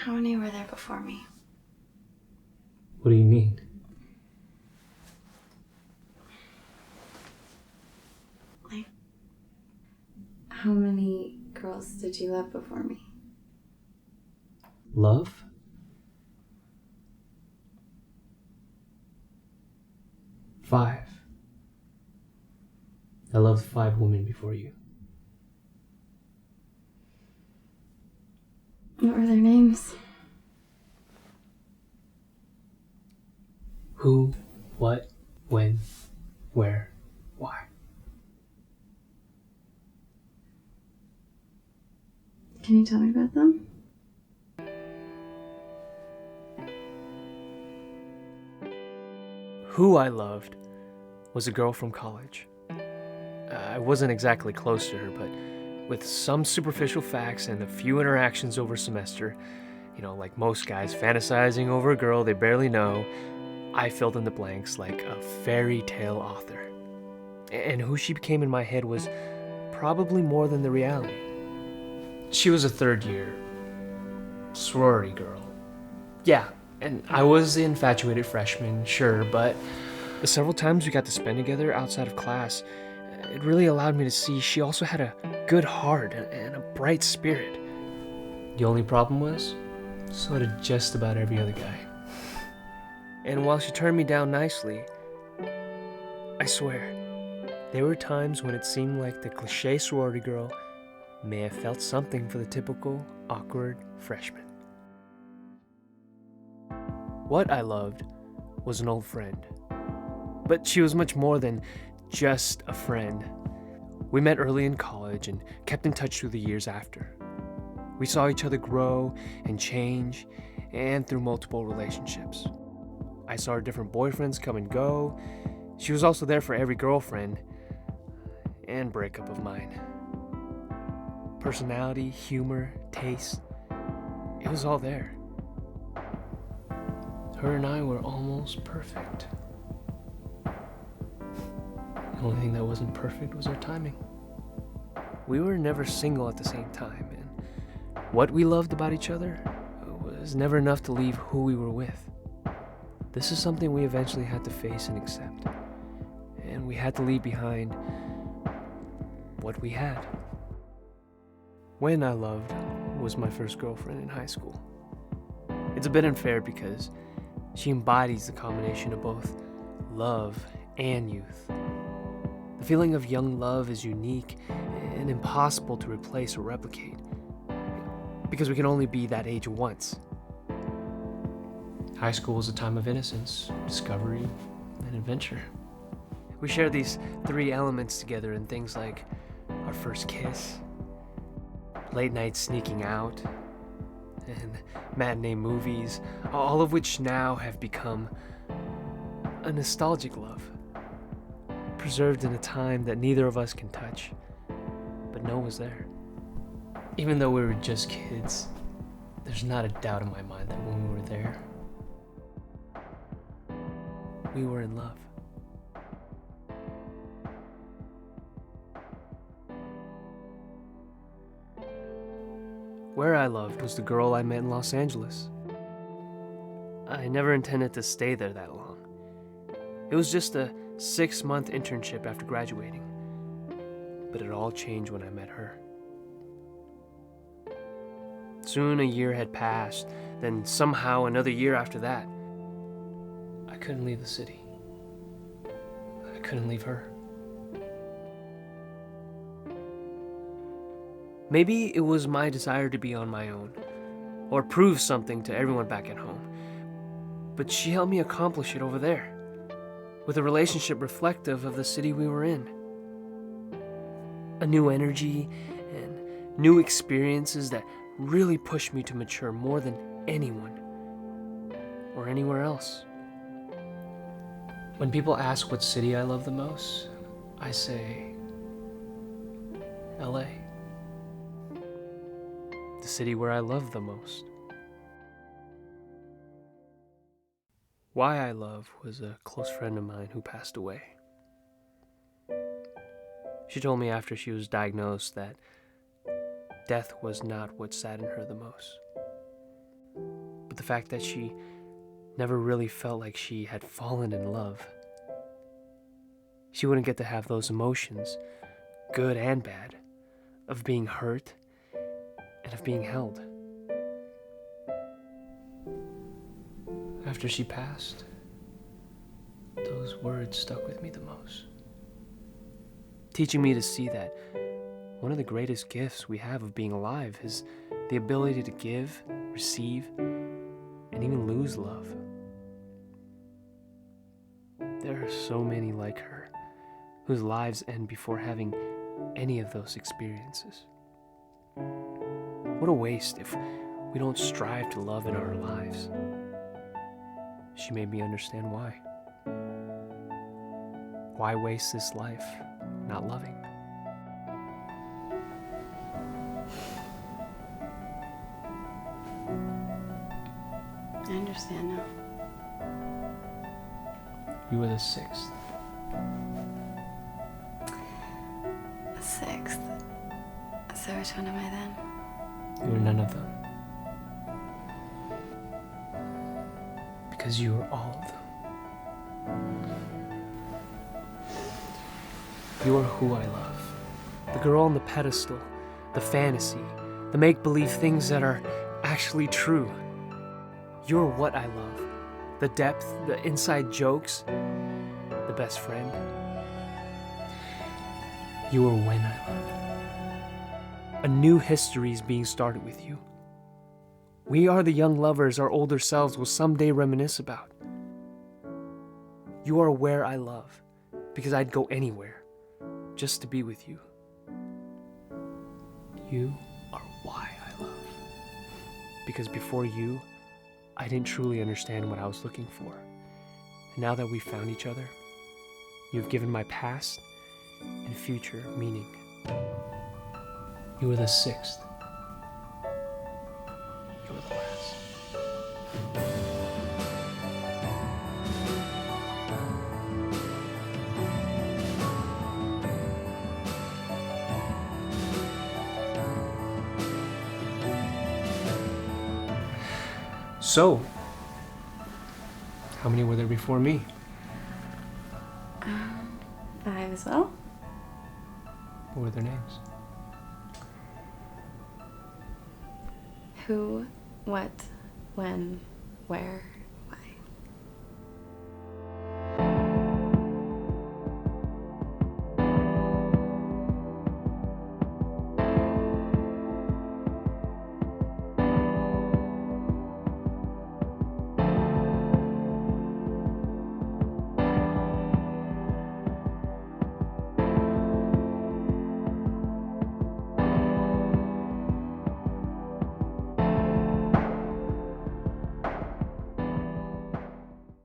How many were there before me? What do you mean? Like, how many girls did you love before me? Love? Five. I loved 5 women before you. What were their names? Who, what, when, where, why. Can you tell me about them? Who I loved was a girl from college. I wasn't exactly close to her, but with some superficial facts and a few interactions over a semester, like most guys fantasizing over a girl they barely know, I filled in the blanks like a fairy tale author. And who she became in my head was probably more than the reality. She was a third-year sorority girl. Yeah, and I was the infatuated freshman, sure, but the several times we got to spend together outside of class, it really allowed me to see she also had a good heart and a bright spirit. The only problem was, so did just about every other guy. And while she turned me down nicely, I swear, there were times when it seemed like the cliche sorority girl may have felt something for the typical awkward freshman. What I loved was an old friend. But she was much more than just a friend. We met early in college and kept in touch through the years after. We saw each other grow and change, and through multiple relationships. I saw her different boyfriends come and go. She was also there for every girlfriend and breakup of mine. Personality, humor, taste, it was all there. Her and I were almost perfect. The only thing that wasn't perfect was our timing. We were never single at the same time, and what we loved about each other was never enough to leave who we were with. This is something we eventually had to face and accept, and we had to leave behind what we had. When I loved was my first girlfriend in high school. It's a bit unfair because she embodies the combination of both love and youth. The feeling of young love is unique and impossible to replace or replicate, because we can only be that age once. High school is a time of innocence, discovery, and adventure. We share these 3 elements together in things like our first kiss, late night sneaking out, and matinee movies, all of which now have become a nostalgic love, preserved in a time that neither of us can touch, but know was there. Even though we were just kids, there's not a doubt in my mind that when we were there, we were in love. Where I loved was the girl I met in Los Angeles. I never intended to stay there that long. It was just a 6-month internship after graduating, but it all changed when I met her. Soon a year had passed, then somehow another year after that. I couldn't leave the city. I couldn't leave her. Maybe it was my desire to be on my own, or prove something to everyone back at home. But she helped me accomplish it over there, with a relationship reflective of the city we were in. A new energy and new experiences that really pushed me to mature more than anyone or anywhere else. When people ask what city I love the most, I say LA. The city where I love the most. Why I Love was a close friend of mine who passed away. She told me after she was diagnosed that death was not what saddened her the most. the fact that she never really felt like she had fallen in love. She wouldn't get to have those emotions, good and bad, of being hurt and of being held. After she passed, those words stuck with me the most, teaching me to see that one of the greatest gifts we have of being alive is the ability to give, receive, and even lose love. There are so many like her whose lives end before having any of those experiences. What a waste if we don't strive to love in our lives. She made me understand why. Why waste this life not loving? I understand now. You were the sixth. The sixth. So which one am I then? You were none of them. Because you were all of them. You are who I love. The girl on the pedestal, the fantasy, the make-believe things that are actually true. You're what I love. The depth, the inside jokes, the best friend. You are when I love. A new history is being started with you. We are the young lovers our older selves will someday reminisce about. You are where I love, because I'd go anywhere just to be with you. You are why I love, because before you, I didn't truly understand what I was looking for. And now that we've found each other, you've given my past and future meaning. You were the sixth. You were the last. So, how many were there before me? 5 as well. What were their names? Who, what, when, where.